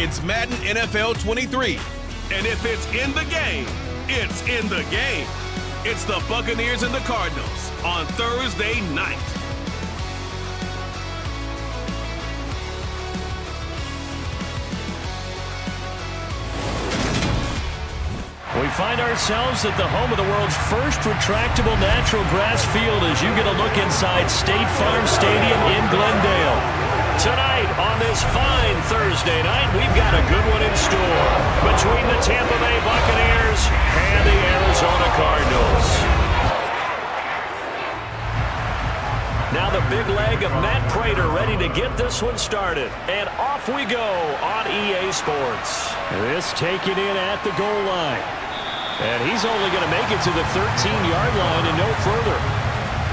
It's Madden NFL 23. And if it's in the game, it's in the game. It's the Buccaneers and the Cardinals on Thursday night. We find ourselves at the home of the world's first retractable natural grass field as you get a look inside State Farm Stadium in Glendale. Tonight on this fine Thursday night, we've got a good one in store between the Tampa Bay Buccaneers and the Arizona Cardinals. Now the big leg of Matt Prater ready to get this one started. And off we go on EA Sports. This taken in at the goal line. And he's only going to make it to the 13-yard line and no further.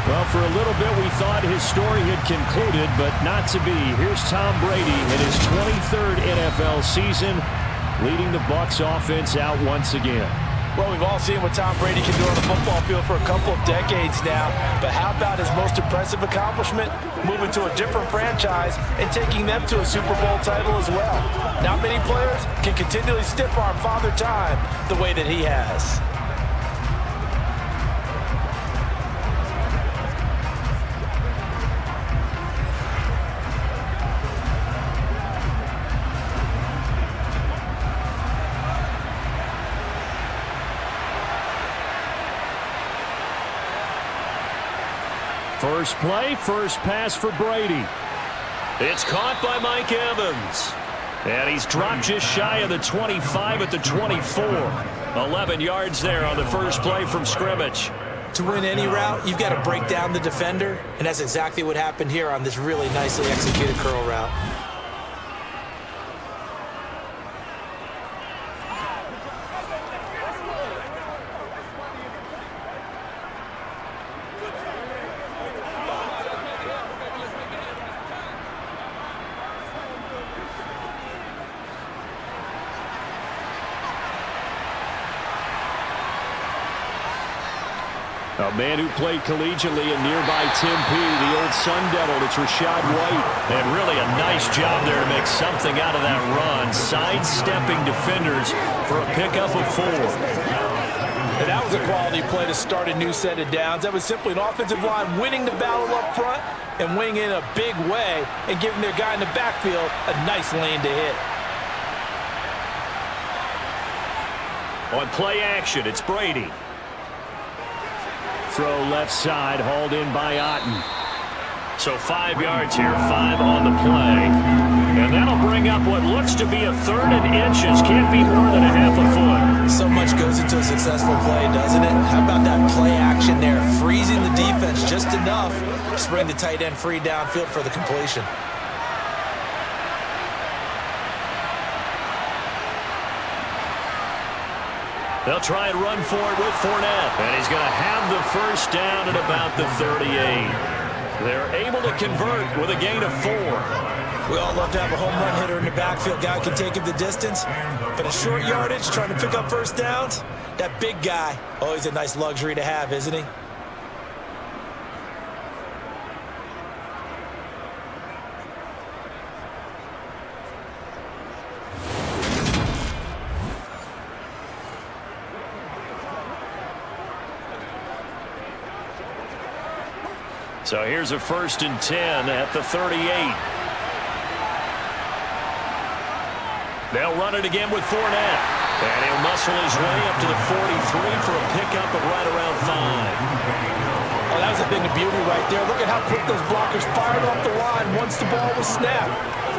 Well, for a little bit we thought his story had concluded, but not to be. Here's Tom Brady in his 23rd NFL season, leading the Bucs offense out once again. Well, we've all seen what Tom Brady can do on the football field for a couple of decades now. But how about his most impressive accomplishment? Moving to a different franchise and taking them to a Super Bowl title as well. Not many players can continually stiff-arm Father Time the way that he has. First play, first pass for Brady. It's caught by Mike Evans. And he's dropped just shy of the 25 at the 24. 11 yards there on the first play from scrimmage. To win any route, you've got to break down the defender, and that's exactly what happened here on this really nicely executed curl route. A man who played collegiately in nearby Tempe, the old Sun Devil, it's Rashad White. And really a nice job there to make something out of that run, sidestepping defenders for a pickup of 4. And that was a quality play to start a new set of downs. That was simply an offensive line winning the battle up front and winning in a big way and giving their guy in the backfield a nice lane to hit. On play action, it's Brady. Throw left side, hauled in by Otten. So 5 yards here, 5 on the play. And that'll bring up what looks to be a 3rd and inches. Can't be more than a half a foot. So much goes into a successful play, doesn't it? How about that play action there? Freezing the defense just enough to bring the tight end free downfield for the completion. They'll try and run for it with Fournette. And he's going to have the first down at about the 38. They're able to convert with a gain of 4. We all love to have a home run hitter in the backfield. Guy can take him the distance. But a short yardage, trying to pick up first downs, that big guy, always a nice luxury to have, isn't he? So here's a 1st and 10 at the 38. They'll run it again with Fournette. And he'll muscle his way up to the 43 for a pickup of right around 5. Oh, that was a thing of beauty right there. Look at how quick those blockers fired off the line once the ball was snapped.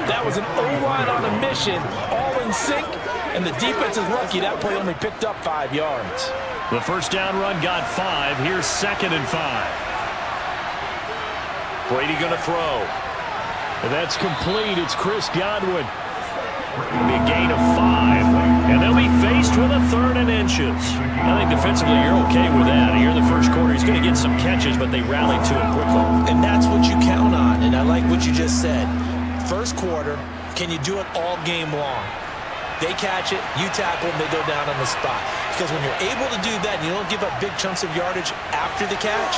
That was an O-line on a mission, all in sync, and the defense is lucky that play only picked up 5 yards. The first down run got 5. Here's 2nd and 5. Brady going to throw. And that's complete. It's Chris Godwin. Be a gain of 5. And they'll be faced with a 3rd and inches. I think defensively you're okay with that. Here in the first quarter, he's going to get some catches, but they rallied to him quickly. And that's what you count on. And I like what you just said. First quarter, can you do it all game long? They catch it, you tackle them, they go down on the spot. Because when you're able to do that and you don't give up big chunks of yardage after the catch,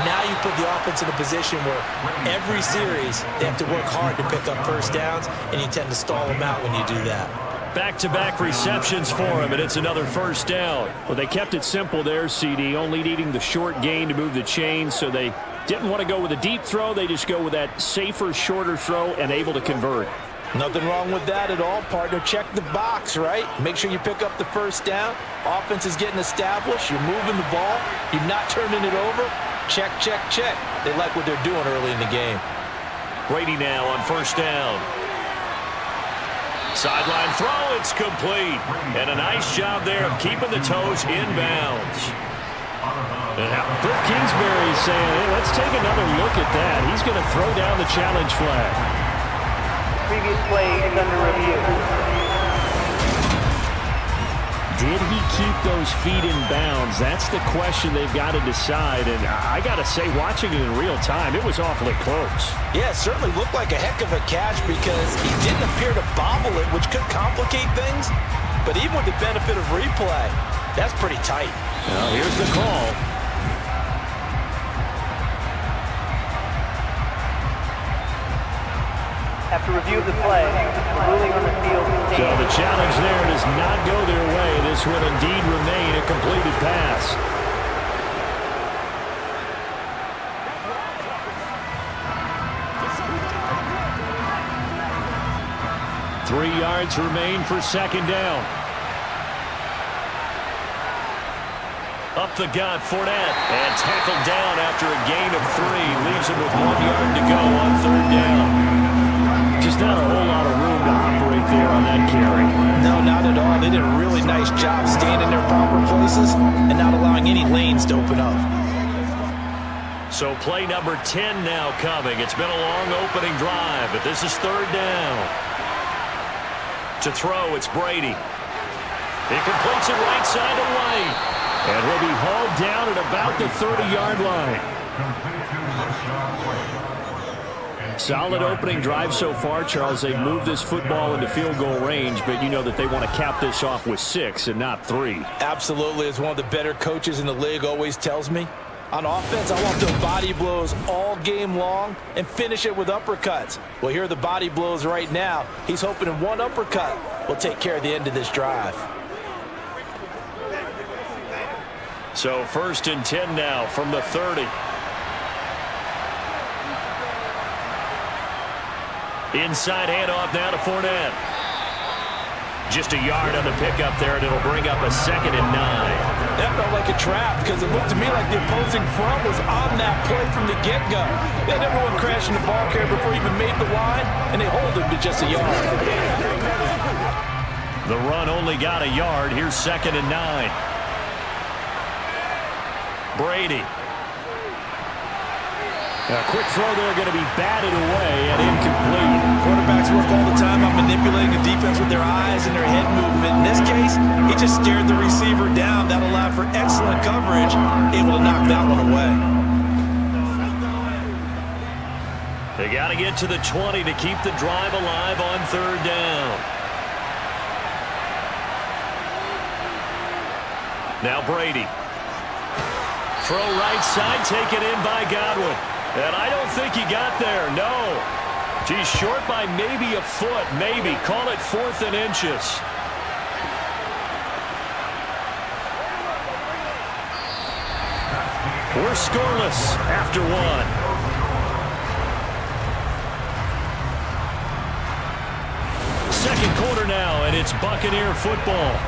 Now you put the offense in a position where every series they have to work hard to pick up first downs, and you tend to stall them out when you do that. Back-to-back receptions for him, and it's another first down. Well, they kept it simple there, CD, only needing the short gain to move the chains, so they didn't want to go with a deep throw. They just go with that safer, shorter throw and able to convert. Nothing wrong with that at all, partner. Check the box, right? Make sure you pick up the first down. Offense is getting established. You're moving the ball. You're not turning it over. Check, check, check. They like what they're doing early in the game. Brady now on first down. Sideline throw, it's complete. And a nice job there of keeping the toes inbounds. Cliff Kingsbury is saying, hey, let's take another look at that. He's going to throw down the challenge flag. Previous play is under review. Did he keep those feet in bounds? That's the question they've got to decide. And I got to say, watching it in real time, it was awfully close. Yeah, it certainly looked like a heck of a catch because he didn't appear to bobble it, which could complicate things. But even with the benefit of replay, that's pretty tight. Well, here's the call. After review of the play, the ruling on the field stands. So the challenge there does not go their way. This will indeed remain a completed pass. Three yards remain for second down. Up the gut, Fournette, and tackled down after a gain of 3. Leaves him with 1 yard to go on third down. Just not a whole lot of room to operate there on that carry. No, not at all. They did a really nice job staying in their proper places and not allowing any lanes to open up. So play number 10 now coming. It's been a long opening drive, but this is third down. To throw, it's Brady. He completes it right side to White. And he'll be hauled down at about the 30-yard line. Solid opening drive so far, Charles. They've moved this football into field goal range, but you know that they want to cap this off with 6 and not 3. Absolutely. As one of the better coaches in the league always tells me, on offense, I want those body blows all game long and finish it with uppercuts. Well, here are the body blows right now. He's hoping in one uppercut will take care of the end of this drive. So 1st and 10 now from the 30. Inside handoff now to Fournette. Just a yard on the pickup there, and it'll bring up a 2nd and 9. That felt like a trap because it looked to me like the opposing front was on that play from the get-go. They had everyone crashing the ball carrier before he even made the line, and they hold him to just a yard. The run only got a yard. Here's 2nd and 9. Brady. A quick throw there going to be batted away and incomplete. Quarterbacks work all the time on manipulating the defense with their eyes and their head movement. In this case, he just stared the receiver down. That allowed for excellent coverage, able to knock that one away. They got to get to the 20 to keep the drive alive on third down. Now Brady. Throw right side, taken in by Godwin. And I don't think he got there, no. He's short by maybe a foot, maybe. Call it 4th and inches. We're scoreless after 1. Second quarter now, and it's Buccaneer football.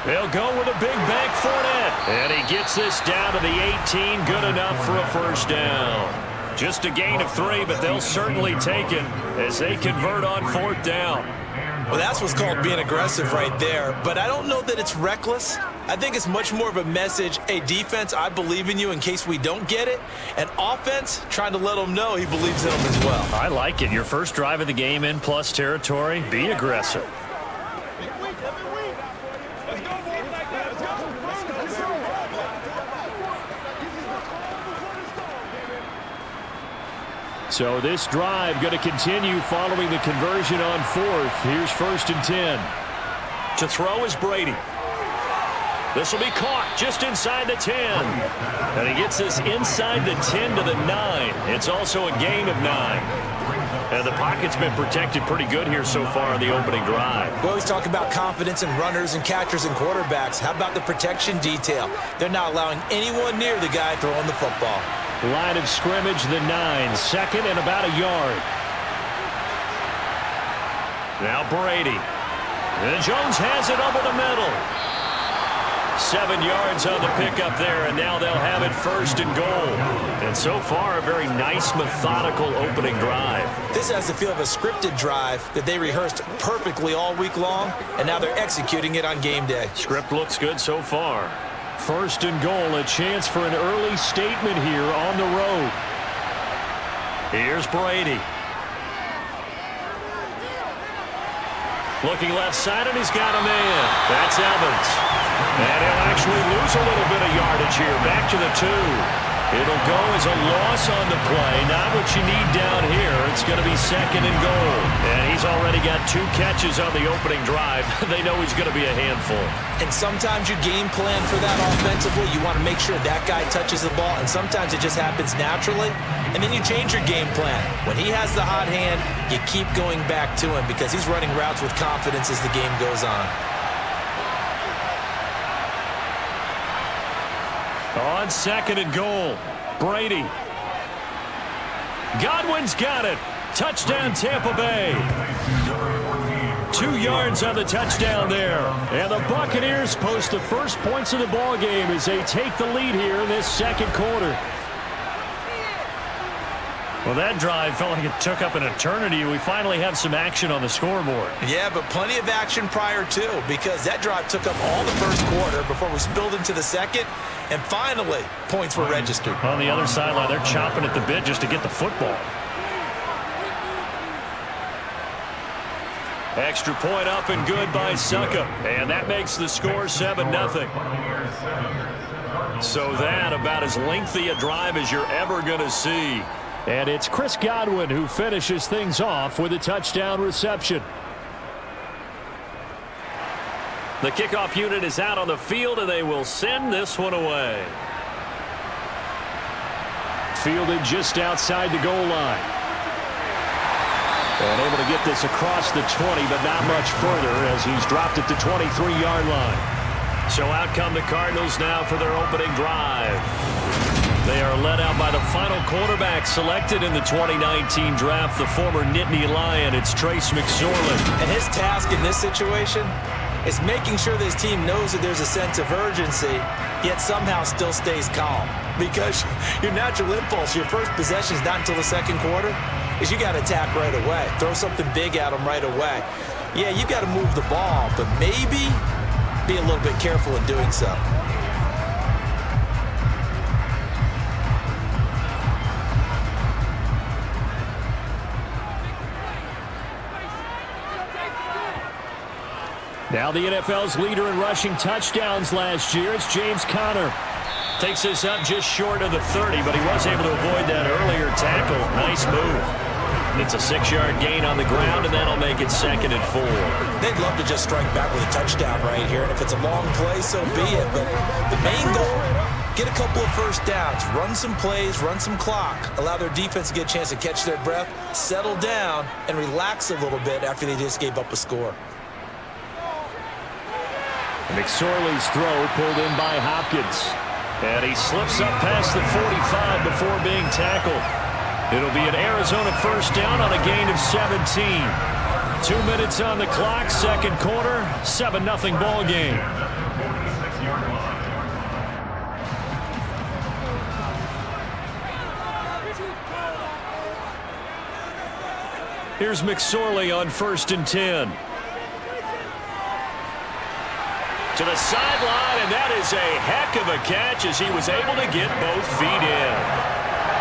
They'll go with a big bank Fournette. And he gets this down to the 18. Good enough for a first down. Just a gain of 3, but they'll certainly take it as they convert on 4th down. Well, that's what's called being aggressive right there. But I don't know that it's reckless. I think it's much more of a message, hey, defense, I believe in you in case we don't get it. And offense, trying to let them know he believes in them as well. I like it. Your first drive of the game in plus territory. Be aggressive. So this drive going to continue following the conversion on fourth. Here's 1st and 10. To throw is Brady. This will be caught just inside the 10. And he gets this inside the 10 to the 9. It's also a gain of 9. And the pocket's been protected pretty good here so far on the opening drive. We always talk about confidence in runners and catchers and quarterbacks. How about the protection detail? They're not allowing anyone near the guy throwing the football. Line of scrimmage, the 9. 2nd and about a yard. Now Brady. And Jones has it over the middle. 7 yards on the pickup there, and now they'll have it 1st and goal. And so far, a very nice, methodical opening drive. This has the feel of a scripted drive that they rehearsed perfectly all week long, and now they're executing it on game day. Script looks good so far. 1st and goal, a chance for an early statement here on the road. Here's Brady. Looking left side, and he's got a man. That's Evans. And he'll actually lose a little bit of yardage here. Back to the 2. It'll go as a loss on the play. Not what you need down here. It's going to be 2nd and goal. And he's already got 2 catches on the opening drive. They know he's going to be a handful. And sometimes you game plan for that offensively. You want to make sure that guy touches the ball. And sometimes it just happens naturally. And then you change your game plan. When he has the hot hand, you keep going back to him because he's running routes with confidence as the game goes on. On 2nd and goal, Brady. Godwin's got it. Touchdown, Tampa Bay. 2 yards on the touchdown there. And the Buccaneers post the first points of the ball game as they take the lead here in this 2nd quarter. Well, that drive felt like it took up an eternity. We finally have some action on the scoreboard. Yeah, but plenty of action prior to, because that drive took up all the first quarter before we spilled into the 2nd, and finally, points were registered. On the other sideline, they're chomping at the bit just to get the football. Extra point up and good by Suckup, and that makes the score 7-0. So that about as lengthy a drive as you're ever going to see. And it's Chris Godwin who finishes things off with a touchdown reception. The kickoff unit is out on the field, and they will send this one away. Fielded just outside the goal line. And able to get this across the 20, but not much further as he's dropped at the 23-yard line. So out come the Cardinals now for their opening drive. They are led out by the final quarterback selected in the 2019 draft, the former Nittany Lion. It's Trace McSorley. And his task in this situation is making sure this team knows that there's a sense of urgency, yet somehow still stays calm. Because your natural impulse, your first possession is not until the 2nd quarter, is you got to attack right away. Throw something big at them right away. Yeah, you got to move the ball, but maybe be a little bit careful in doing so. Now the NFL's leader in rushing touchdowns last year, it's James Conner. Takes this up just short of the 30, but he was able to avoid that earlier tackle. Nice move. It's a 6-yard gain on the ground, and that'll make it 2nd and 4. They'd love to just strike back with a touchdown right here, and if it's a long play, so be it. But the main goal, get a couple of first downs, run some plays, run some clock, allow their defense to get a chance to catch their breath, settle down, and relax a little bit after they just gave up a score. McSorley's throw pulled in by Hopkins. And he slips up past the 45 before being tackled. It'll be an Arizona first down on a gain of 17. 2 minutes on the clock, 2nd quarter, 7-0 ball game. Here's McSorley on 1st and 10. To the sideline, and that is a heck of a catch as he was able to get both feet in.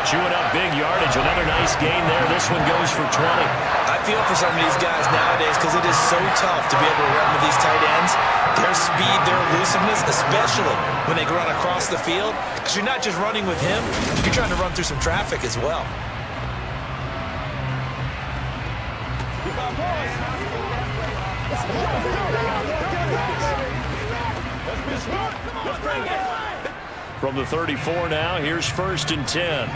Chewing up big yardage, another nice gain there. This one goes for 20. I feel for some of these guys nowadays because it is so tough to be able to run with these tight ends. They're speed, their elusiveness, especially when they run across the field. Because you're not just running with him, you're trying to run through some traffic as well. From the 34 now, here's 1st and 10.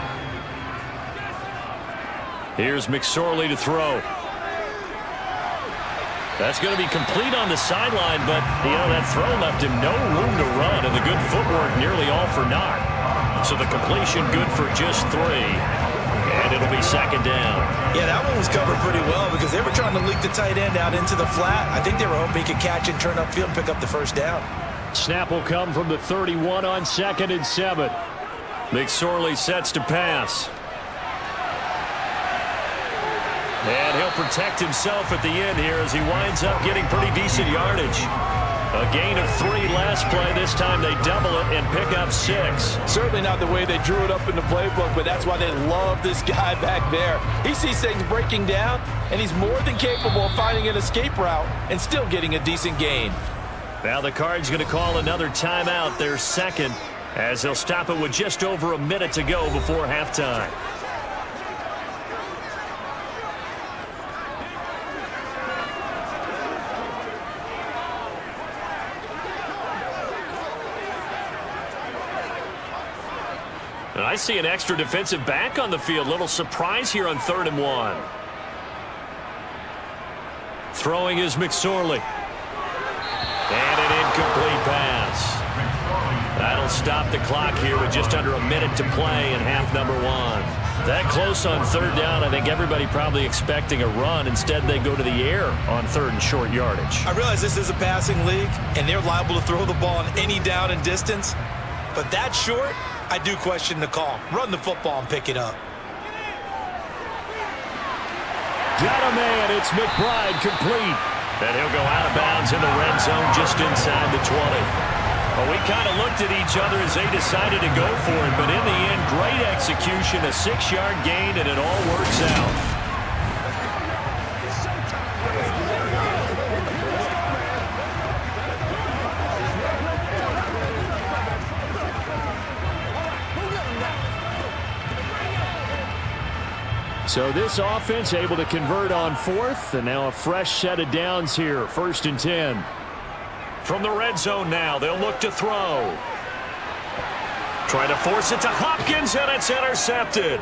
Here's McSorley to throw. That's going to be complete on the sideline, but, that throw left him no room to run, and the good footwork nearly all for naught. So the completion good for just 3, and it'll be 2nd down. Yeah, that one was covered pretty well because they were trying to leak the tight end out into the flat. I think they were hoping he could catch and turn upfield and pick up the 1st down. Snap will come from the 31 on 2nd and 7. McSorley sets to pass. And he'll protect himself at the end here as he winds up getting pretty decent yardage. A gain of 3 last play. This time they double it and pick up 6. Certainly not the way they drew it up in the playbook, but that's why they love this guy back there. He sees things breaking down, and he's more than capable of finding an escape route and still getting a decent gain. Now the Cards going to call another timeout, their 2nd, as they'll stop it with just over a minute to go before halftime. And I see an extra defensive back on the field. Little surprise here on 3rd and 1. Throwing is McSorley. And an incomplete pass. That'll stop the clock here with just under a minute to play in half number 1. That close on 3rd down, I think everybody probably expecting a run. Instead, they go to the air on 3rd and short yardage. I realize this is a passing league, and they're liable to throw the ball on any down and distance. But that short, I do question the call. Run the football and pick it up. Got a man. It's McBride complete. And he'll go out of bounds in the red zone just inside the 20. Well, we kind of looked at each other as they decided to go for it. But in the end, great execution, a 6-yard gain, and it all works out. So this offense able to convert on 4th, and now a fresh set of downs here, 1st and 10. From the red zone now, they'll look to throw. Trying to force it to Hopkins, and it's intercepted.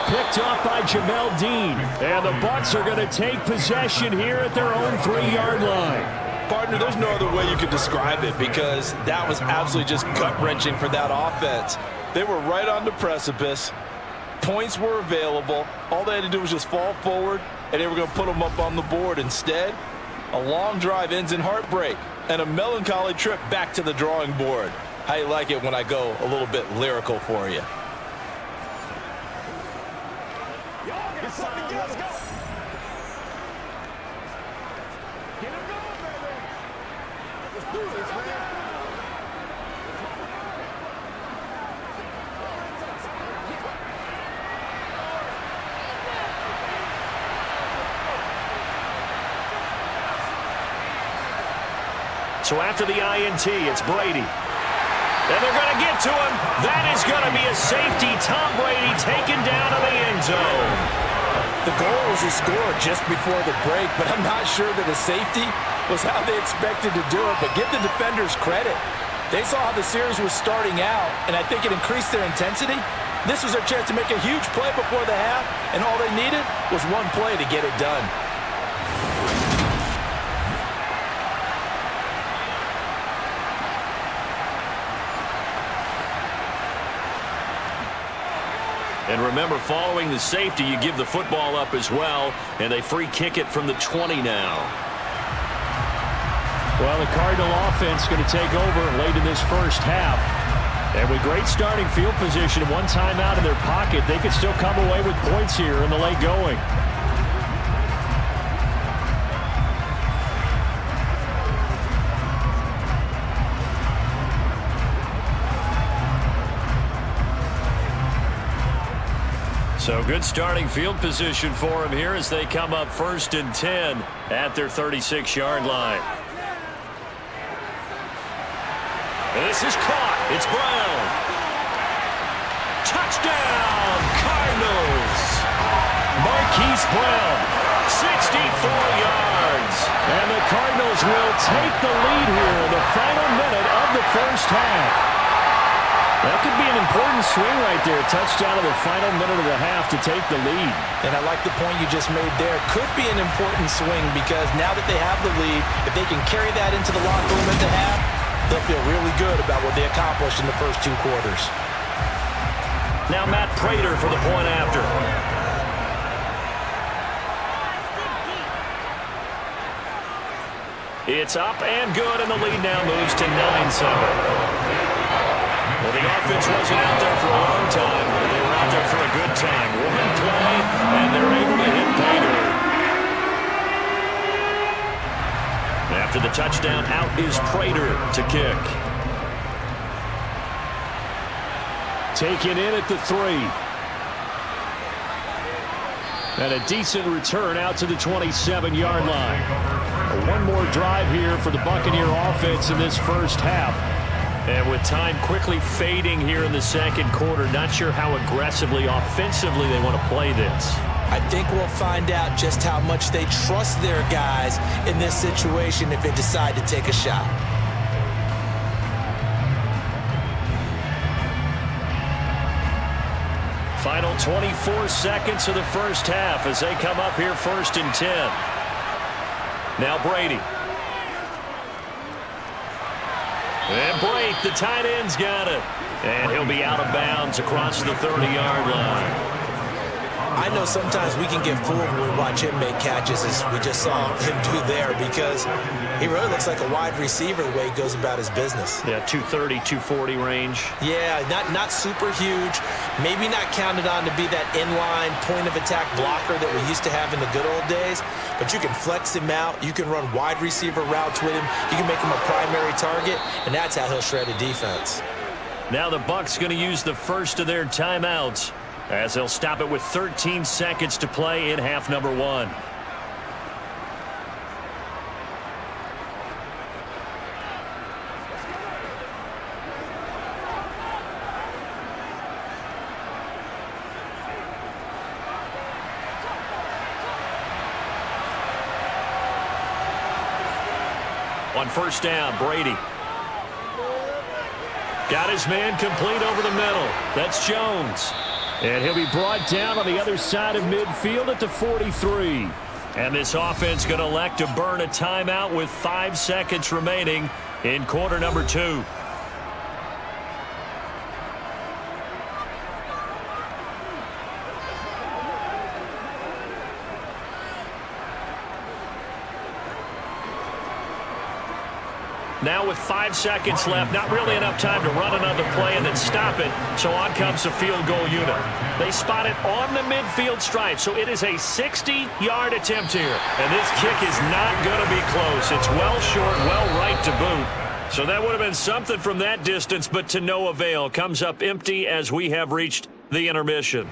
Picked off by Jamel Dean, and the Bucs are going to take possession here at their own 3-yard line. Partner, there's no other way you could describe it because that was absolutely just gut-wrenching for that offense. They were right on the precipice. Points were available. All they had to do was just fall forward, and they were going to put them up on the board. Instead, a long drive ends in heartbreak and a melancholy trip back to the drawing board. How you like it when I go a little bit lyrical for you? So after the INT, it's Brady. And they're going to get to him. That is going to be a safety. Tom Brady taken down in the end zone. The goal was a score just before the break, but I'm not sure that a safety was how they expected to do it. But give the defenders credit. They saw how the series was starting out, and I think it increased their intensity. This was their chance to make a huge play before the half, and all they needed was one play to get it done. And remember, following the safety, you give the football up as well, and they free kick it from the 20 now. Well, the Cardinal offense going to take over late in this first half. And with great starting field position and one timeout in their pocket, they could still come away with points here in the late going. So good starting field position for him here as they come up 1st and 10 at their 36-yard line. This is caught. It's Brown. Touchdown, Cardinals. Marquise Brown, 64 yards. And the Cardinals will take the lead here in the final minute of the first half. That could be an important swing right there. Touchdown in the final minute of the half to take the lead. And I like the point you just made there. Could be an important swing because now that they have the lead, if they can carry that into the locker room at the half, they'll feel really good about what they accomplished in the first 2 quarters. Now Matt Prater for the point after. It's up and good, and the lead now moves to 9-7. Well, the offense wasn't out there for a long time, but they were out there for a good time. One play, and they're able to hit pay dirt. After the touchdown, out is Prater to kick. Taken in at the 3. And a decent return out to the 27-yard line. One more drive here for the Buccaneer offense in this first half. And with time quickly fading here in the second quarter, not sure how aggressively, offensively they want to play this. I think we'll find out just how much they trust their guys in this situation if they decide to take a shot. Final 24 seconds of the first half as they come up here 1st and 10. Now Brady. And Brate, the tight end's got it. And he'll be out of bounds across the 30-yard line. I know sometimes we can get fooled when we watch him make catches, as we just saw him do there, because he really looks like a wide receiver the way he goes about his business. Yeah, 230, 240 range. Yeah, not super huge. Maybe not counted on to be that inline point-of-attack blocker that we used to have in the good old days, but you can flex him out. You can run wide receiver routes with him. You can make him a primary target, and that's how he'll shred a defense. Now the Bucs going to use the first of their timeouts, as they'll stop it with 13 seconds to play in half number 1. On first down, Brady. Got his man complete over the middle. That's Jones. And he'll be brought down on the other side of midfield at the 43. And this offense going to elect to burn a timeout with 5 seconds remaining in quarter number 2. Now with 5 seconds left, not really enough time to run another play and then stop it, so on comes the field goal unit. They spot it on the midfield stripe, so it is a 60-yard attempt here. And this kick is not going to be close. It's well short, well right to boot. So that would have been something from that distance, but to no avail. Comes up empty as we have reached the intermission.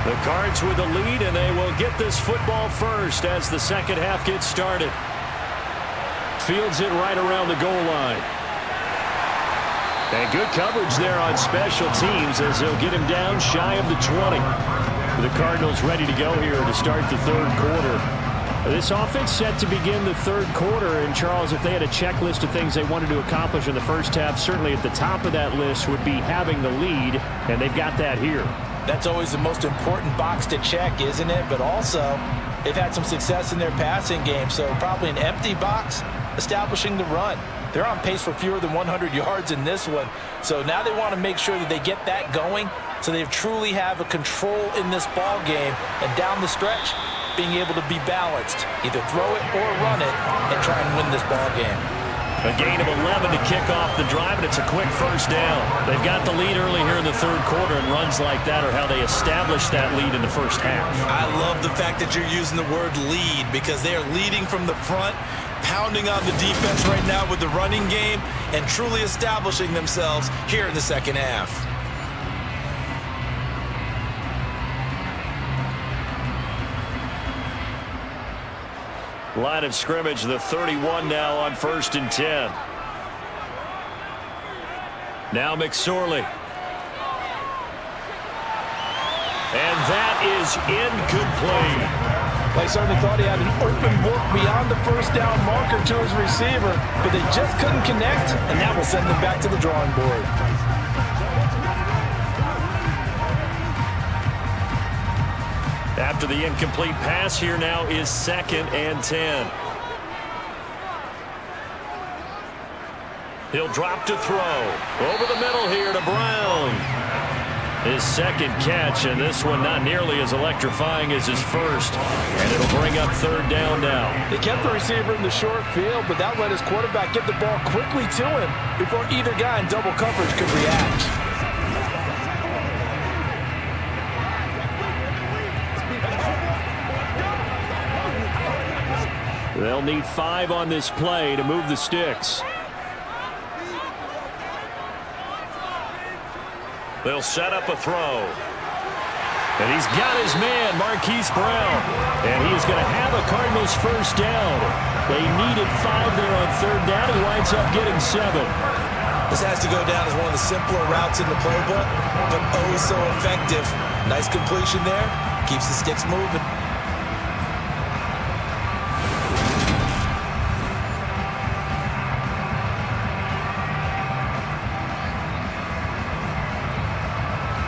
The Cards with the lead, and they will get this football first as the second half gets started. Fields it right around the goal line. And good coverage there on special teams as they'll get him down shy of the 20. The Cardinals ready to go here to start the third quarter. This offense set to begin the third quarter. And, Charles, if they had a checklist of things they wanted to accomplish in the first half, certainly at the top of that list would be having the lead, and they've got that here. That's always the most important box to check, isn't it? But also, they've had some success in their passing game, so probably an empty box establishing the run. They're on pace for fewer than 100 yards in this one. So now they want to make sure that they get that going so they truly have a control in this ball game. And down the stretch, being able to be balanced. Either throw it or run it and try and win this ball game. A gain of 11 to kick off the drive, and it's a quick first down. They've got the lead early here in the third quarter, and runs like that are how they establish that lead in the first half. I love the fact that you're using the word lead because they are leading from the front, pounding on the defense right now with the running game, and truly establishing themselves here in the second half. Line of scrimmage, the 31 now on 1st and 10. Now McSorley. And that is incomplete. They certainly thought he had an open look beyond the first down marker to his receiver, but they just couldn't connect, and that will send them back to the drawing board. After the incomplete pass, here now is 2nd and 10. He'll drop to throw. Over the middle here to Brown. His second catch, and this one not nearly as electrifying as his first. And it'll bring up 3rd down now. They kept the receiver in the short field, but that let his quarterback get the ball quickly to him before either guy in double coverage could react. They'll need 5 on this play to move the sticks. They'll set up a throw. And he's got his man, Marquise Brown. And he's going to have a Cardinals first down. They needed 5 there on 3rd down. He winds up getting 7. This has to go down as one of the simpler routes in the playbook, but oh so effective. Nice completion there. Keeps the sticks moving.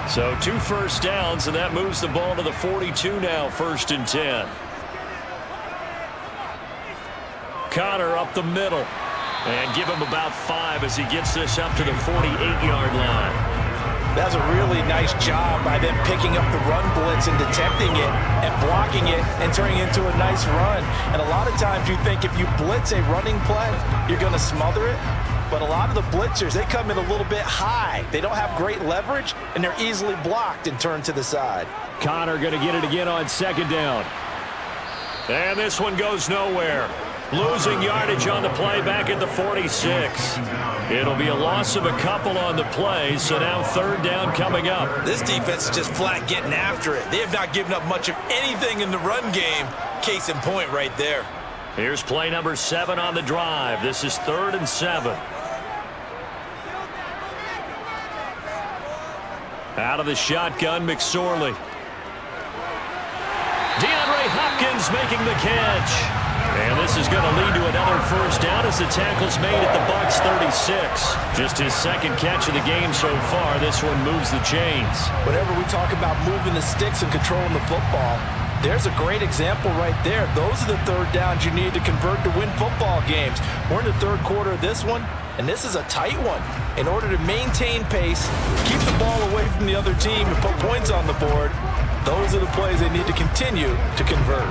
So 2 first downs, and that moves the ball to the 42 now, 1st and 10. Connor up the middle. And give him about 5 as he gets this up to the 48-yard line. That's a really nice job by them picking up the run blitz and detecting it and blocking it and turning it into a nice run. And a lot of times you think if you blitz a running play, you're going to smother it. But a lot of the blitzers, they come in a little bit high. They don't have great leverage, and they're easily blocked and turned to the side. Connor going to get it again on 2nd down. And this one goes nowhere. Losing yardage on the play back at the 46. It'll be a loss of a couple on the play, so now 3rd down coming up. This defense is just flat getting after it. They have not given up much of anything in the run game. Case in point right there. Here's play number 7 on the drive. This is 3rd and 7. Out of the shotgun, McSorley. DeAndre Hopkins making the catch. And this is going to lead to another first down as the tackle's made at the Bucs 36. Just his 2nd catch of the game so far. This one moves the chains. Whenever we talk about moving the sticks and controlling the football, there's a great example right there. Those are the 3rd downs you need to convert to win football games. We're in the 3rd quarter of this one, and this is a tight one. In order to maintain pace, keep the ball away from the other team, and put points on the board, those are the plays they need to continue to convert.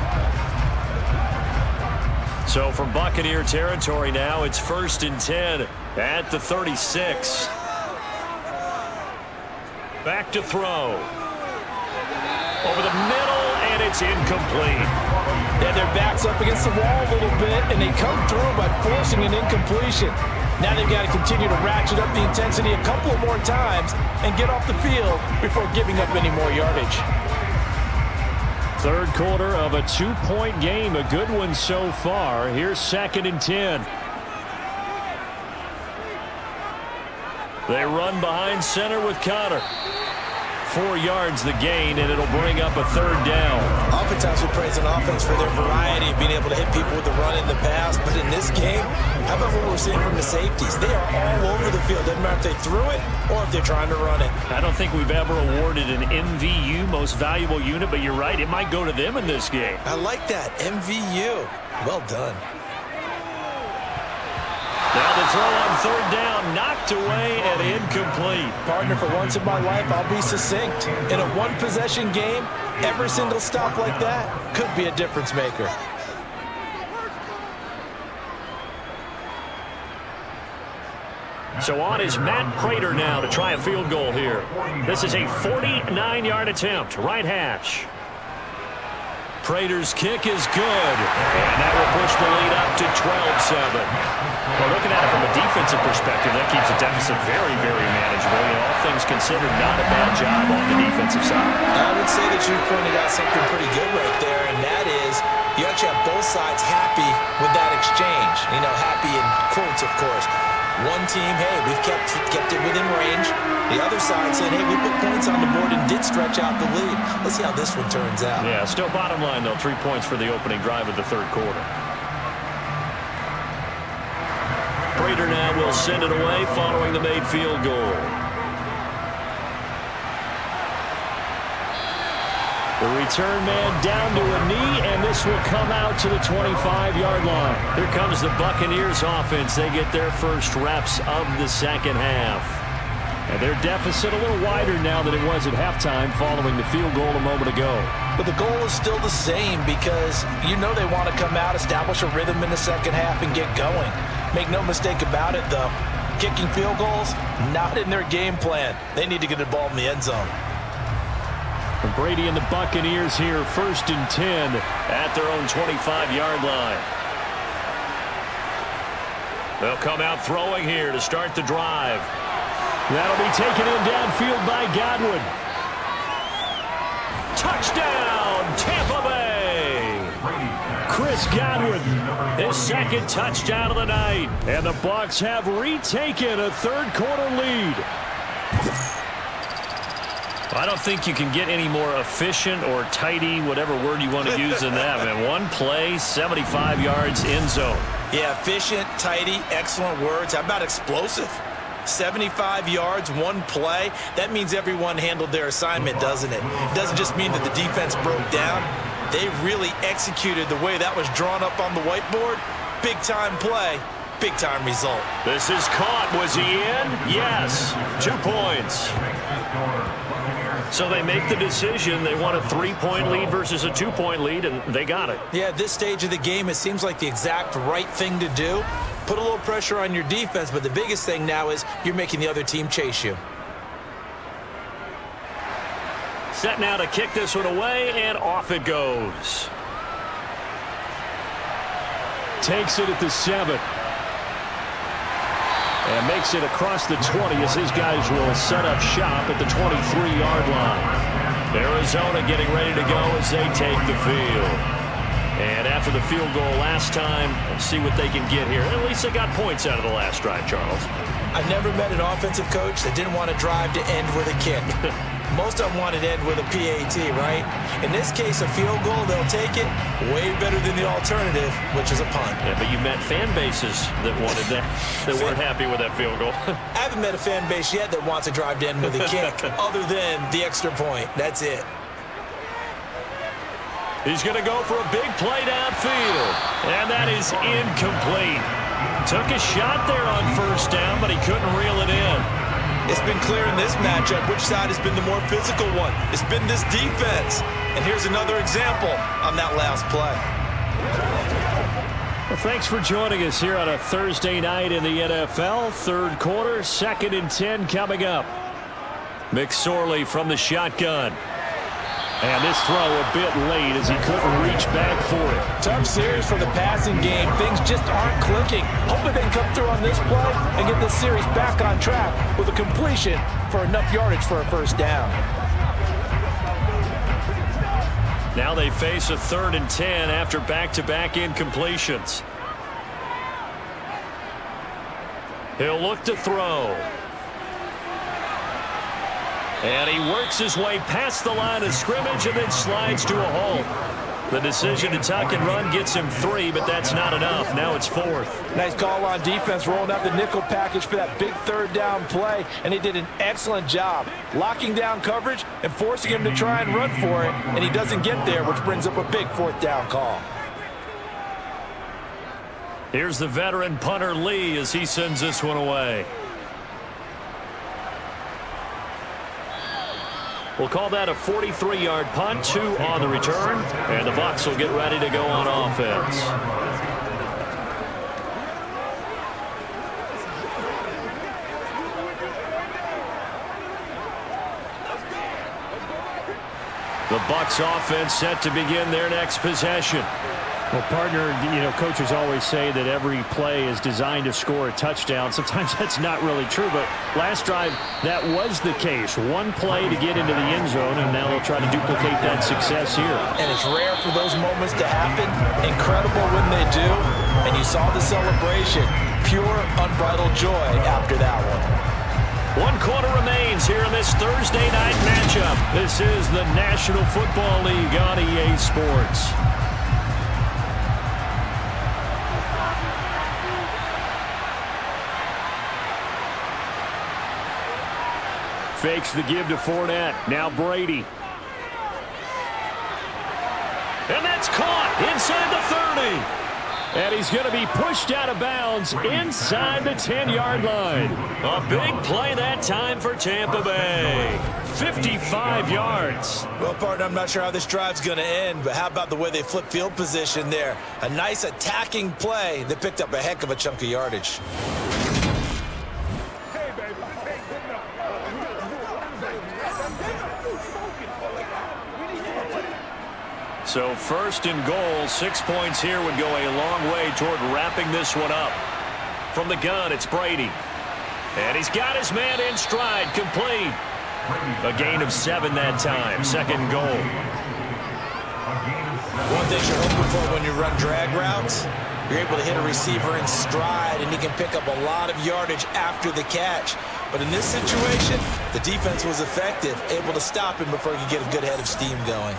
So from Buccaneer territory now, it's 1st and 10 at the 36. Back to throw. Over the middle, and it's incomplete. Yeah, their back's up against the wall a little bit, and they come through by forcing an incompletion. Now they've got to continue to ratchet up the intensity a couple of more times and get off the field before giving up any more yardage. 3rd quarter of a 2-point game, a good one so far. Here's 2nd and 10. They run behind center with Connor. 4 yards the gain, and it'll bring up a 3rd down. Oftentimes we praise an offense for their variety of being able to hit people with the run in the pass, but in this game, how about what we're seeing from the safeties? They are all over the field. Doesn't matter if they threw it or if they're trying to run it. I don't think we've ever awarded an MVU, most valuable unit, but you're right, it might go to them in this game. I like that, MVU. Well done. Now the throw on 3rd down, knocked away and incomplete. Partner, for once in my life, I'll be succinct. In a one-possession game, every single stop like that could be a difference maker. So on is Matt Prater now to try a field goal here. This is a 49-yard attempt, right hash. Prater's kick is good, and that will push the lead up to 12-7. Well, looking at it from a defensive perspective, that keeps the deficit very, very manageable. All things considered, not a bad job on the defensive side. I would say that you pointed out something pretty good right there, and that is you actually have both sides happy with that exchange. You know, happy in quotes, of course. One team, hey, we've kept it within range. The other side saying, hey, we put points on the board and did stretch out the lead. Let's see how this one turns out. Yeah, still bottom line, though, 3 points for the opening drive of the third quarter. Prater now will send it away following the made field goal. The return man down to a knee, and this will come out to the 25-yard line. Here comes the Buccaneers offense. They get their first reps of the second half. And their deficit a little wider now than it was at halftime following the field goal a moment ago. But the goal is still the same because you know they want to come out, establish a rhythm in the second half, and get going. Make no mistake about it, though. Kicking field goals, not in their game plan. They need to get the ball in the end zone. Brady and the Buccaneers here, 1st and 10 at their own 25-yard line. They'll come out throwing here to start the drive. That'll be taken in downfield by Godwin. Touchdown, Tampa Bay! Chris Godwin, his second touchdown of the night. And the Bucs have retaken a third-quarter lead. I don't think you can get any more efficient or tidy, whatever word you want to use in that. Man, one play, 75 yards, end zone. Yeah, efficient, tidy, excellent words. How about explosive? 75 yards, one play. That means everyone handled their assignment, doesn't it? It doesn't just mean that the defense broke down. They really executed the way that was drawn up on the whiteboard. Big-time play, big-time result. This is caught. Was he in? Yes. 2 points. So they make the decision. They want a 3-point lead versus a 2-point lead, and they got it. Yeah, at this stage of the game, it seems like the exact right thing to do. Put a little pressure on your defense, but the biggest thing now is you're making the other team chase you. Set now to kick this one away, and off it goes. Takes it at the 7. And makes it across the 20 as his guys will set up shop at the 23-yard line. Arizona getting ready to go as they take the field. And after the field goal last time, let's see what they can get here. At least they got points out of the last drive, Charles. I've never met an offensive coach that didn't want to drive to end with a kick. Most of them wanted to end with a PAT, right? In this case, a field goal, they'll take it. Way better than the alternative, which is a punt. Yeah, but you met fan bases that wanted that, that weren't happy with that field goal. I haven't met a fan base yet that wants to drive to end with a kick, other than the extra point. That's it. He's going to go for a big play downfield. And that is incomplete. Took a shot there on first down, but he couldn't reel it in. It's been clear in this matchup which side has been the more physical one. It's been this defense. And here's another example on that last play. Well, thanks for joining us here on a Thursday night in the NFL. Third quarter, 2nd and 10 coming up. McSorley from the shotgun. And this throw a bit late as he couldn't reach back for it. Tough series for the passing game. Things just aren't clicking. Hopefully they can come through on this play and get this series back on track with a completion for enough yardage for a first down. Now they face a 3rd and 10 after back-to-back incompletions. He'll look to throw. And he works his way past the line of scrimmage and then slides to a halt. The decision to tuck and run gets him 3, but that's not enough. Now it's 4th. Nice call on defense, rolling out the nickel package for that big 3rd down play, and he did an excellent job locking down coverage and forcing him to try and run for it, and he doesn't get there, which brings up a big 4th down call. Here's the veteran punter Lee as he sends this one away. We'll call that a 43-yard punt, 2 on the return, and the Bucs will get ready to go on offense. The Bucs offense set to begin their next possession. Well, partner, coaches always say that every play is designed to score a touchdown. Sometimes that's not really true, but last drive, that was the case. One play to get into the end zone, and now they'll try to duplicate that success here. And it's rare for those moments to happen. Incredible when they do. And you saw the celebration. pure, unbridled joy after that one. 1 quarter remains here in this Thursday night matchup. This is the National Football League on EA Sports. Fakes the give to Fournette. Now Brady. And that's caught inside the 30. And he's going to be pushed out of bounds inside the 10-yard line. A big play that time for Tampa Bay. 55 yards. Well, partner, I'm not sure how this drive's going to end, but how about the way they flip field position there? A nice attacking play that picked up a heck of a chunk of yardage. So first and goal, 6 points here would go a long way toward wrapping this one up. From the gun, it's Brady. And he's got his man in stride, complete. A gain of 7 that time, second goal. One thing you're hoping for when you run drag routes, you're able to hit a receiver in stride, and he can pick up a lot of yardage after the catch. But in this situation, the defense was effective, able to stop him before he could get a good head of steam going.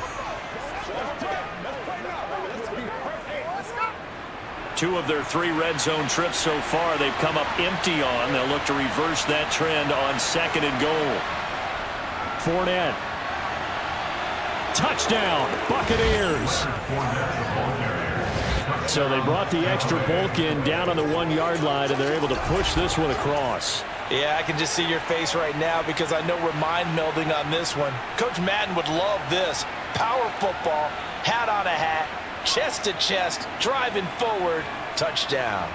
2 of their 3 red zone trips so far they've come up empty on. They'll look to reverse that trend on second and goal. Fournette. Touchdown, Buccaneers. So they brought the extra bulk in down on the 1-yard line, and they're able to push this one across. Yeah, I can just see your face right now because I know we're mind melding on this one. Coach Madden would love this. Power football, hat on a hat, chest to chest, driving forward, touchdown.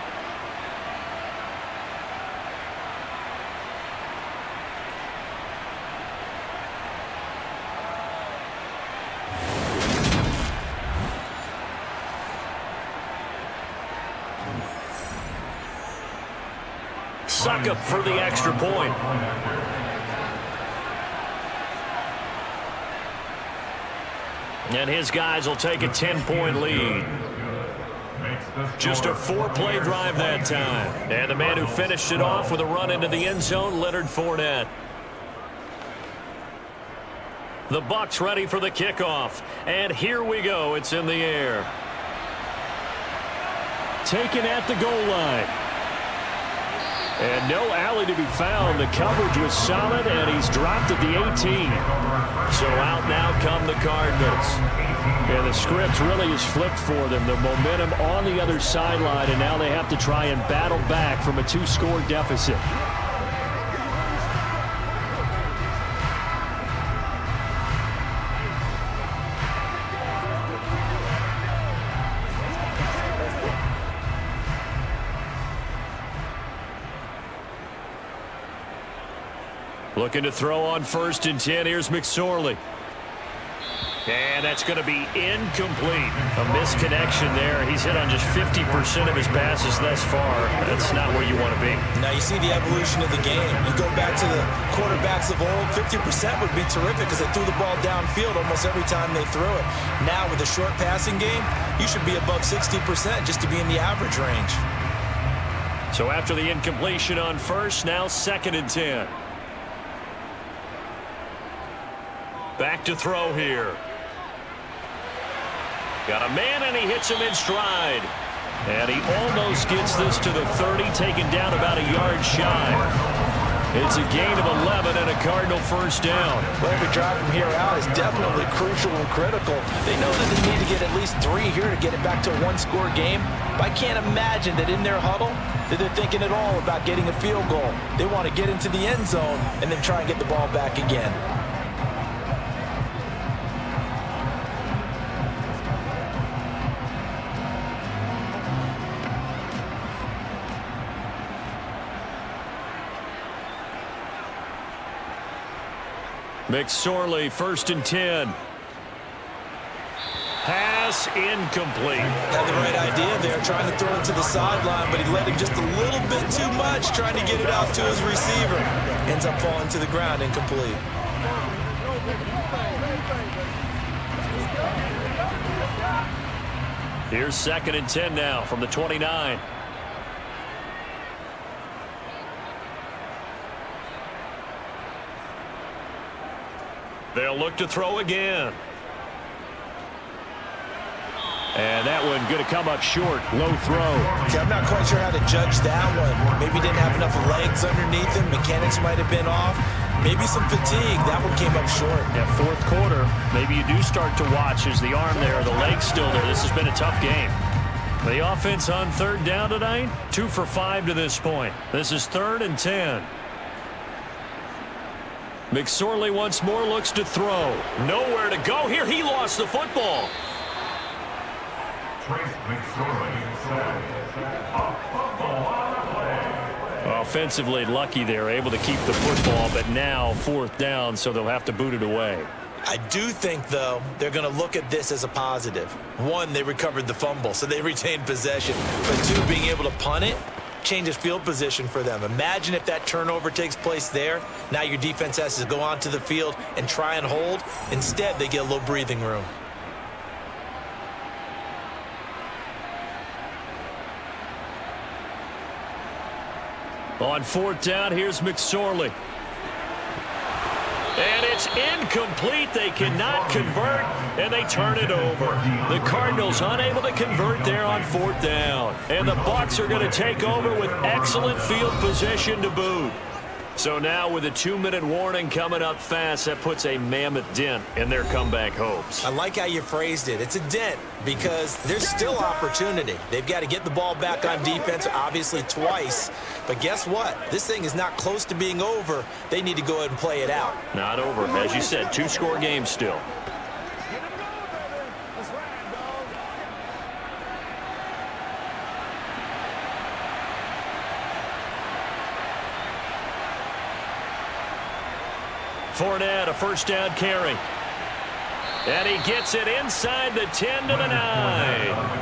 Suck up for the extra point. And his guys will take a 10-point lead. Just a 4-play drive that time. And the man who finished it off with a run into the end zone, Leonard Fournette. The Bucs ready for the kickoff. And here we go. It's in the air. Taken at the goal line. And no alley to be found. The coverage was solid, and he's dropped at the 18. So out now come the Cardinals. And the script really is flipped for them. The momentum on the other sideline, and now they have to try and battle back from a 2-score deficit. Looking to throw on 1st and 10. Here's McSorley. And that's going to be incomplete. A misconnection there. He's hit on just 50% of his passes thus far. That's not where you want to be. Now you see the evolution of the game. You go back to the quarterbacks of old, 50% would be terrific because they threw the ball downfield almost every time they threw it. Now with a short passing game, you should be above 60% just to be in the average range. So after the incompletion on 1st, now 2nd and 10. Back to throw here. Got a man, and he hits him in stride. And he almost gets this to the 30, taken down about a yard shy. It's a gain of 11 and a Cardinal first down. Well, every drive from here out is definitely crucial and critical. They know that they need to get at least 3 here to get it back to a 1-score game. But I can't imagine that in their huddle that they're thinking at all about getting a field goal. They want to get into the end zone and then try and get the ball back again. McSorley, 1st and 10. Pass incomplete. Had the right idea there, trying to throw it to the sideline, but he let him just a little bit too much, trying to get it out to his receiver. Ends up falling to the ground, incomplete. Here's 2nd and 10 now from the 29. They'll look to throw again. And that one going to come up short. Low throw. Okay, I'm not quite sure how to judge that one. Maybe didn't have enough legs underneath him. Mechanics might have been off. Maybe some fatigue. That one came up short. Yeah, fourth quarter, maybe you do start to watch as the arm there, the leg's still there. This has been a tough game. The offense on third down tonight, 2 for 5 to this point. This is 3rd and 10. McSorley once more looks to throw. Nowhere to go here. He lost the football. Offensively lucky there, able to keep the football, but now 4th down, so they'll have to boot it away. I do think, though, they're going to look at this as a positive. 1, they recovered the fumble, so they retained possession. But 2, being able to punt it changes field position for them. Imagine if that turnover takes place there. Now your defense has to go onto the field and try and hold. Instead, they get a little breathing room. On 4th down, here's McSorley. And it's incomplete. They cannot convert, and they turn it over. The Cardinals unable to convert there on 4th down. And the Bucs are going to take over with excellent field position to boot. So now with a 2-minute warning coming up fast, that puts a mammoth dent in their comeback hopes. I like how you phrased it. It's a dent because there's still opportunity. They've got to get the ball back on defense, obviously twice. But guess what? This thing is not close to being over. They need to go ahead and play it out. Not over. As you said, 2-score game still. Fournette, a 1st down carry. And he gets it inside the 10 to the 9.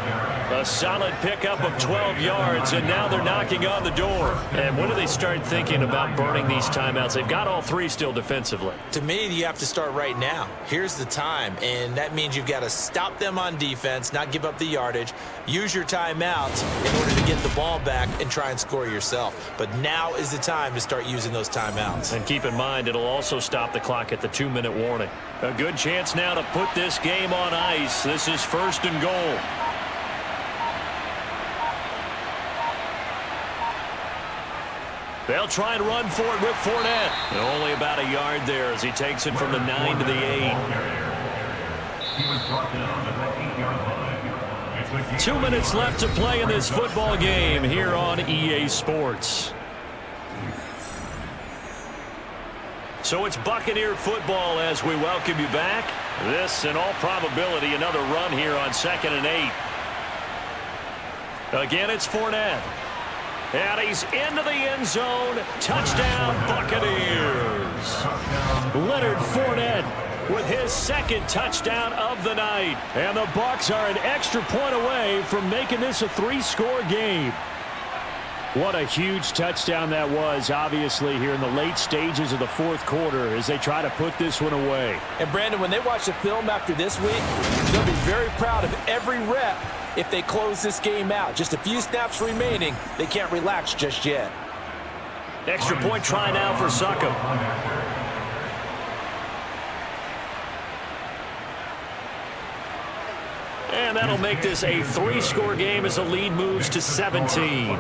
A solid pickup of 12 yards, and now they're knocking on the door. And when do they start thinking about burning these timeouts? They've got all 3 still defensively. To me, you have to start right now. Here's the time, and that means you've got to stop them on defense, not give up the yardage, use your timeouts in order to get the ball back and try and score yourself. But now is the time to start using those timeouts. And keep in mind, it'll also stop the clock at the 2-minute warning. A good chance now to put this game on ice. This is 1st and goal. They'll try and run for it with Fournette. And only about a yard there as he takes it from the 9 to the 8. 2 minutes left to play in this football game here on EA Sports. So it's Buccaneer football as we welcome you back. This, in all probability, another run here on 2nd and 8. Again, it's Fournette. And he's into the end zone. Touchdown, Buccaneers. Leonard Fournette with his 2nd touchdown of the night. And the Bucs are an extra point away from making this a 3-score game. What a huge touchdown that was, obviously, here in the late stages of the 4th quarter as they try to put this one away. And, Brandon, when they watch the film after this week, they'll be very proud of every rep if they close this game out. Just a few snaps remaining. They can't relax just yet. Extra point try now for Succop. And that'll make this a 3-score game as the lead moves to 17.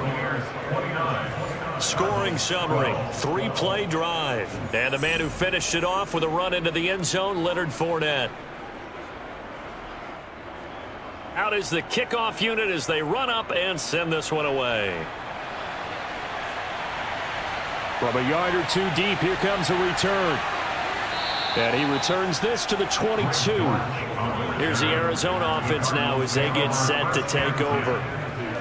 Scoring summary, 3-play drive. And the man who finished it off with a run into the end zone, Leonard Fournette. Out is the kickoff unit as they run up and send this one away. From a yard or 2 deep, here comes a return. And he returns this to the 22. Here's the Arizona offense now as they get set to take over.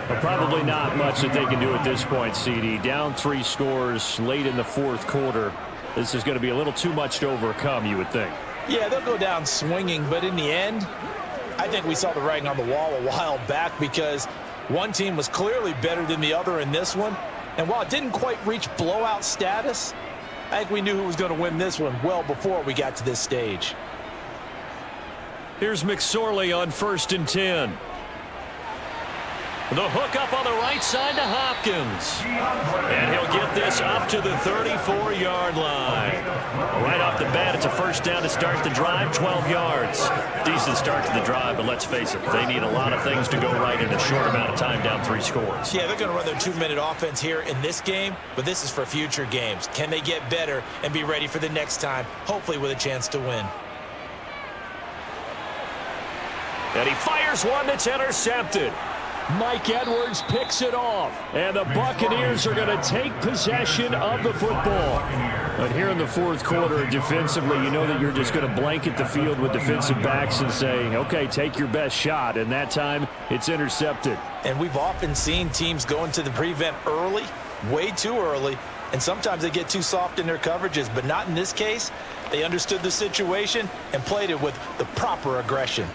But probably not much that they can do at this point, CD. Down 3 scores late in the 4th quarter. This is going to be a little too much to overcome, you would think. Yeah, they'll go down swinging, but in the end, I think we saw the writing on the wall a while back because one team was clearly better than the other in this one. And while it didn't quite reach blowout status, I think we knew who was going to win this one well before we got to this stage. Here's McSorley on 1st and 10. The hook up on the right side to Hopkins. And he'll get this up to the 34-yard line. Right off the bat, it's a first down to start the drive, 12 yards. Decent start to the drive, but let's face it, they need a lot of things to go right in a short amount of time, down 3 scores. Yeah, they're going to run their 2-minute offense here in this game, but this is for future games. Can they get better and be ready for the next time, hopefully with a chance to win? And he fires one that's intercepted. Mike Edwards picks it off, and the Buccaneers are going to take possession of the football. But here in the fourth quarter, defensively, you know that you're just going to blanket the field with defensive backs and say, okay, take your best shot. And that time, it's intercepted. And we've often seen teams go into the prevent early, way too early, and sometimes they get too soft in their coverages, but not in this case. They understood the situation and played it with the proper aggression.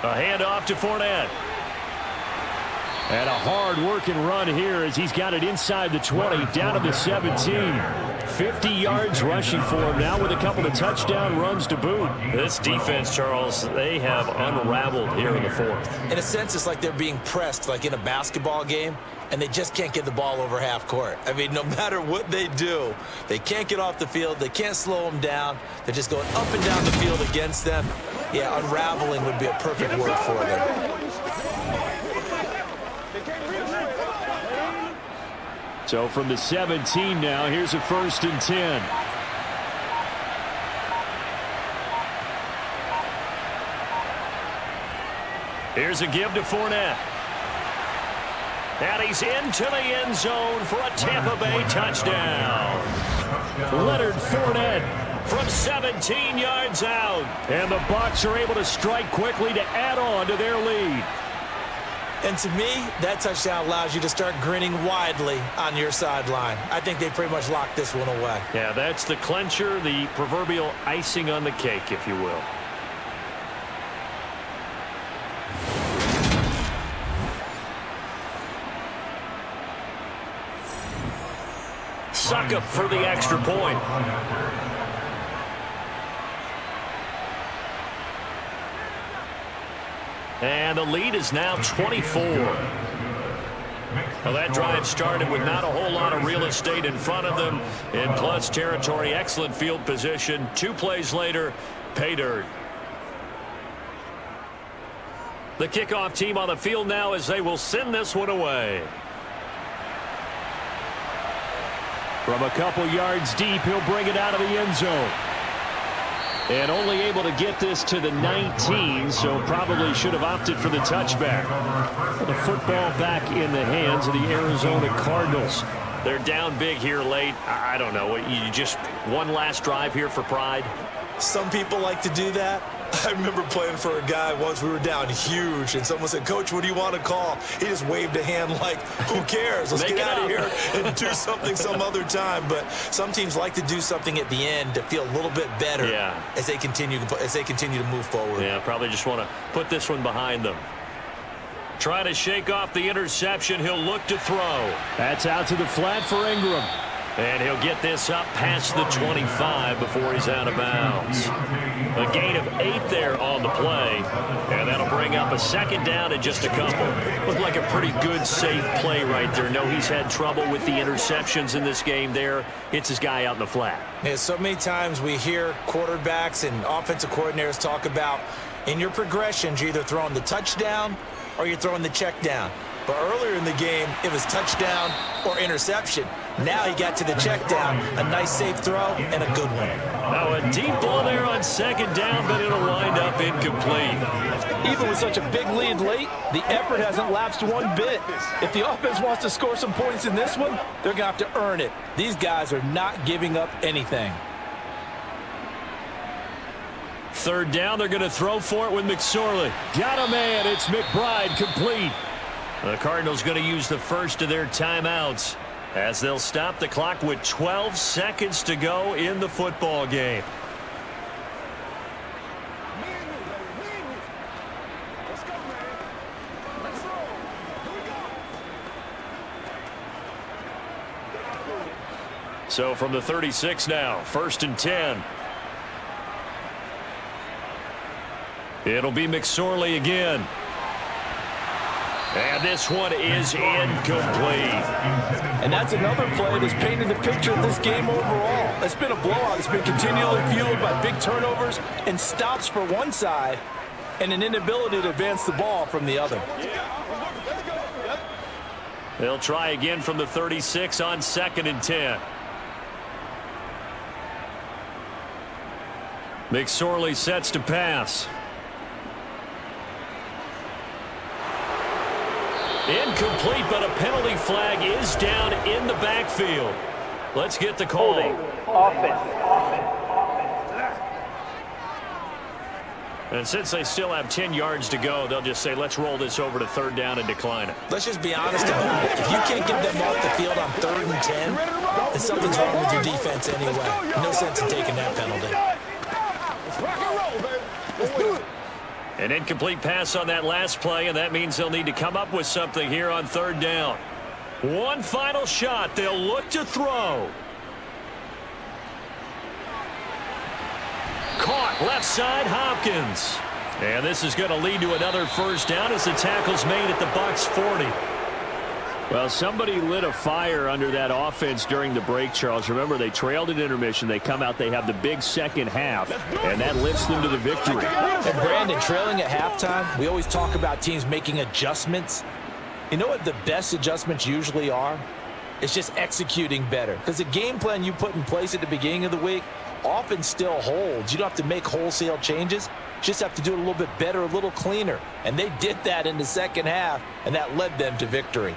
A handoff to Fournette. And a hard-working run here as he's got it inside the 20, down to the 17. 50 yards rushing for him now with a couple of touchdown runs to boot. This defense, Charles, they have unraveled here in the fourth. In a sense, it's like they're being pressed like in a basketball game, and they just can't get the ball over half court. I mean, no matter what they do, they can't get off the field. They can't slow them down. They're just going up and down the field against them. Yeah, unraveling would be a perfect word for them. So from the 17 now, here's a 1st and 10. Here's a give to Fournette. And he's into the end zone for a Tampa Bay touchdown. Leonard Fournette from 17 yards out. And the Bucs are able to strike quickly to add on to their lead. And to me, that touchdown allows you to start grinning widely on your sideline. I think they pretty much locked this one away. Yeah, that's the clincher, the proverbial icing on the cake, if you will. Suck up for the extra point. And the lead is now 24. Well, that drive started with not a whole lot of real estate in front of them. In plus territory, excellent field position. 2 plays later, pay dirt. The kickoff team on the field now as they will send this one away. From a couple yards deep, he'll bring it out of the end zone. And only able to get this to the 19, so probably should have opted for the touchback. The football back in the hands of the Arizona Cardinals. They're down big here late. I don't know. You just one last drive here for pride? Some people like to do that. I remember playing for a guy once. We were down huge, and someone said, "Coach, what do you want to call?" He just waved a hand like, who cares? Let's get out of here and do something some other time. But some teams like to do something at the end to feel a little bit better as they continue to move forward. Yeah, probably just want to put this one behind them. Trying to shake off the interception. He'll look to throw. That's out to the flat for Ingram. And he'll get this up past the 25 before he's out of bounds. A gain of 8 there on the play. And that'll bring up a 2nd down and just a couple. Looked like a pretty good, safe play right there. No, he's had trouble with the interceptions in this game there. Hits his guy out in the flat. Yeah, so many times we hear quarterbacks and offensive coordinators talk about in your progressions, you're either throwing the touchdown or you're throwing the check down. But earlier in the game, it was touchdown or interception. Now he got to the check down, a nice safe throw, and a good one. Now a deep ball there on 2nd down, but it'll wind up incomplete. Even with such a big lead late, the effort hasn't lapsed one bit. If the offense wants to score some points in this one, they're going to have to earn it. These guys are not giving up anything. 3rd down, they're going to throw for it with McSorley. Got a man, it's McBride complete. The Cardinals going to use the first of their timeouts. as they'll stop the clock with 12 seconds to go in the football game. So from the 36 now, 1st and 10. It'll be McSorley again. And this one is incomplete. And that's another play that's painted the picture of this game overall. It's been a blowout. It's been continually fueled by big turnovers and stops for one side and an inability to advance the ball from the other. They'll try again from the 36 on 2nd and 10. McSorley sets to pass. Incomplete, but a penalty flag is down in the backfield. Let's get the call. Holding. Offense. And since they still have 10 yards to go, they'll just say, let's roll this over to 3rd down and decline it. Let's just be honest about it. If you can't get them off the field on 3rd and 10, then something's wrong with your defense anyway. No sense in taking that penalty. An incomplete pass on that last play, and that means they'll need to come up with something here on 3rd down. One final shot. They'll look to throw. Caught left side, Hopkins. And this is going to lead to another 1st down as the tackle's made at the Bucs 40. Well, somebody lit a fire under that offense during the break, Charles. Remember, they trailed at intermission. They come out, they have the big second half, and that lifts them to the victory. And Brandon, trailing at halftime, we always talk about teams making adjustments. You know what the best adjustments usually are? It's just executing better. Because the game plan you put in place at the beginning of the week often still holds. You don't have to make wholesale changes. You just have to do it a little bit better, a little cleaner. And they did that in the second half, and that led them to victory.